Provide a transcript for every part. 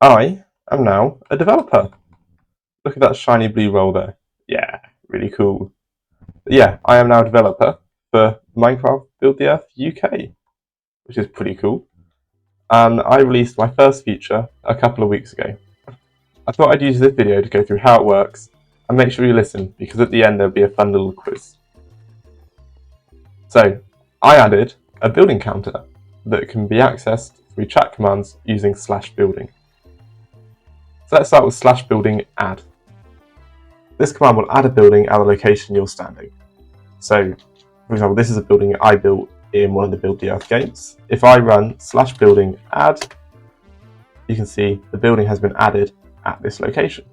I am now a developer. Look at that shiny blue roll there. Yeah, really cool. But yeah, I am now a developer for Minecraft Build the Earth UK, which is pretty cool. And I released my first feature a couple of weeks ago. I thought I'd use this video to go through how it works and make sure you listen, because at the end there'll be a fun little quiz. So, I added a building counter that can be accessed through chat commands using /building. So let's start with /building add. This command will add a building at the location you're standing. So, for example, this is a building I built in one of the Build the Earth games. If I run /building add, you can see the building has been added at this location.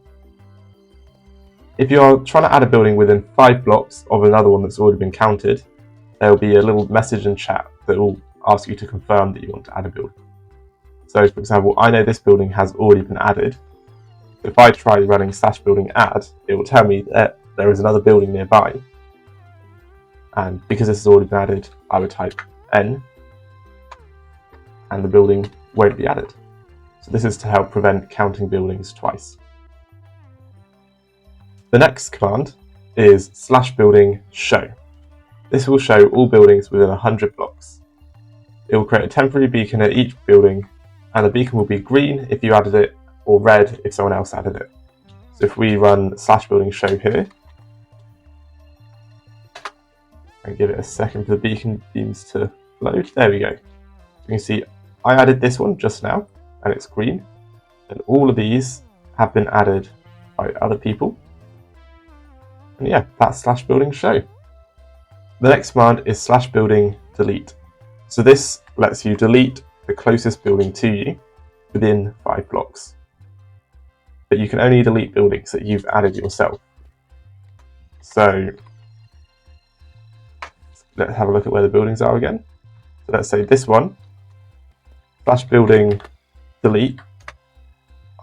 If you're trying to add a building within 5 blocks of another one that's already been counted, there will be a little message in chat that will ask you to confirm that you want to add a building. So, for example, I know this building has already been added. If I try running /building add, it will tell me that there is another building nearby. And because this has already been added, I would type N, and the building won't be added. So this is to help prevent counting buildings twice. The next command is /building show. This will show all buildings within 100 blocks. It will create a temporary beacon at each building, and the beacon will be green if you added it, or red if someone else added it. So if we run /building show here, and give it a second for the beacon beams to load, there we go. You can see I added this one just now, and it's green, and all of these have been added by other people. And yeah, that's /building show. The next command is /building delete. So this lets you delete the closest building to you within 5 blocks. But you can only delete buildings that you've added yourself. So let's have a look at where the buildings are again. So let's say this one, /building delete.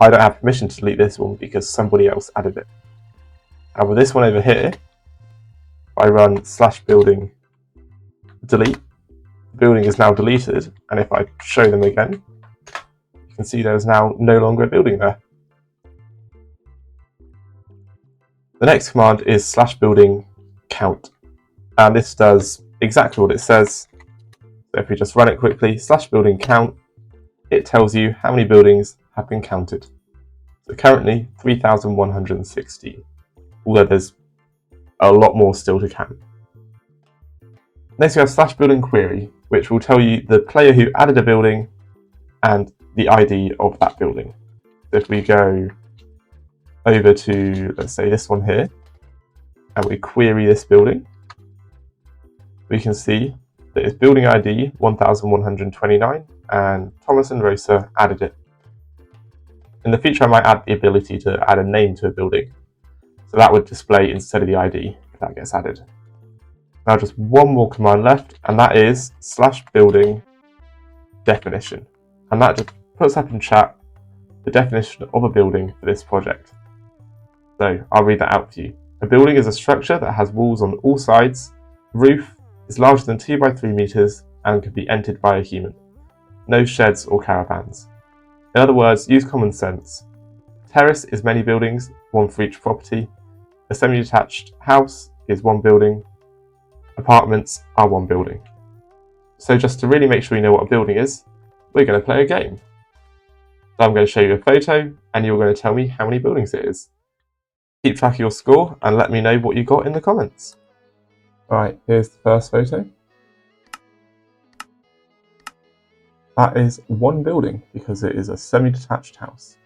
I don't have permission to delete this one because somebody else added it. And with this one over here, I run /building delete. The building is now deleted, and if I show them again, you can see there's now no longer a building there. The next command is /building count, and this does exactly what it says. So if we just run it quickly, /building count, it tells you how many buildings have been counted. So currently 3,160, although there's a lot more still to count. Next we have /building query, which will tell you the player who added a building and the ID of that building. So if we go over to, let's say, this one here, and we query this building, we can see that it's building ID 1129, and Thomas and Rosa added it. In the future, I might add the ability to add a name to a building, so that would display instead of the ID if that gets added. Now just one more command left, and that is /building definition, and that just puts up in chat the definition of a building for this project. So I'll read that out for you. A building is a structure that has walls on all sides, roof is larger than 2 by 3 meters, and can be entered by a human. No sheds or caravans. In other words, use common sense. Terrace is many buildings, one for each property. A semi-detached house is one building. Apartments are one building. So just to really make sure you know what a building is, we're going to play a game. So I'm going to show you a photo, and you're going to tell me how many buildings it is. Keep track of your score and let me know what you got in the comments. Alright, here's the first photo. That is one building because it is a semi-detached house.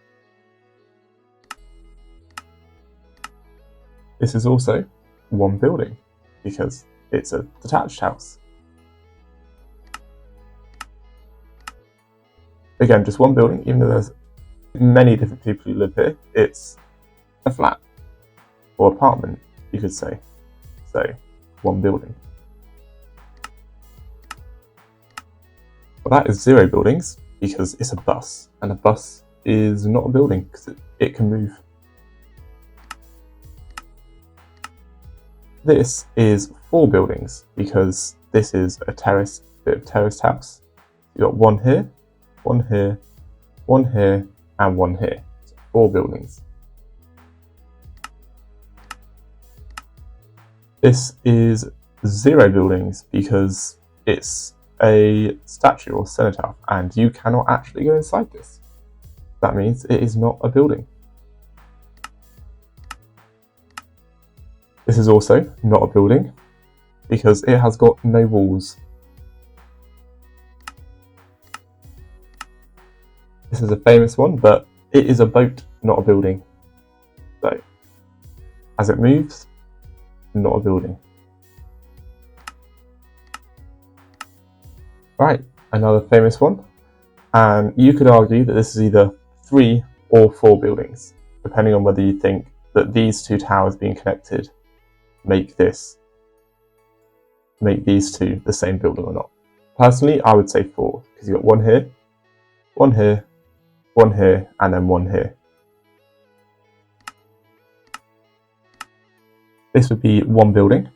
This is also one building because it's a detached house. Again, just one building, even though there's many different people who live here, it's a flat or apartment, you could say. So, one building. Well, that is 0 buildings because it's a bus, and a bus is not a building because it can move. This is 4 buildings because this is a bit of terraced house. You've got one here, one here, one here, and one here. So 4 buildings. This is 0 buildings because it's a statue or cenotaph and you cannot actually go inside this. That means it is not a building. This is also not a building because it has got no walls. This is a famous one, but it is a boat, not a building. So, as it moves, not a building. Right, another famous one. And you could argue that this is either 3 or 4 buildings, depending on whether you think that these 2 towers being connected make these 2 the same building or not. Personally, I would say 4, because you've got one here, one here, one here, and then one here. This would be 1 building,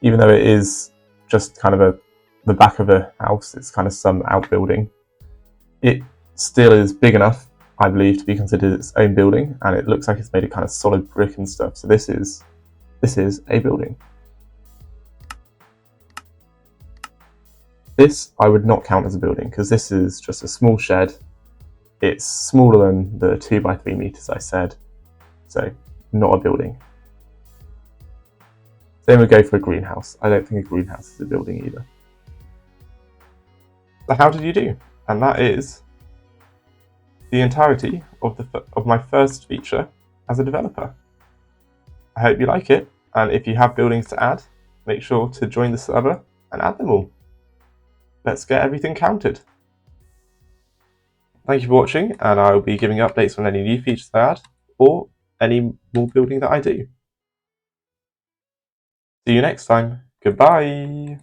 even though it is just kind of the back of a house, it's kind of some outbuilding. It still is big enough, I believe, to be considered its own building, and it looks like it's made of kind of solid brick and stuff, so this is a building. This I would not count as a building, because this is just a small shed. It's smaller than the 2 by 3 meters I said, so not a building. Then we go for a greenhouse. I don't think a greenhouse is a building either. So how did you do? And that is the entirety of my first feature as a developer. I hope you like it, and if you have buildings to add, make sure to join the server and add them all. Let's get everything counted. Thank you for watching, and I will be giving updates on any new features I add, or any more building that I do. See you next time. Goodbye.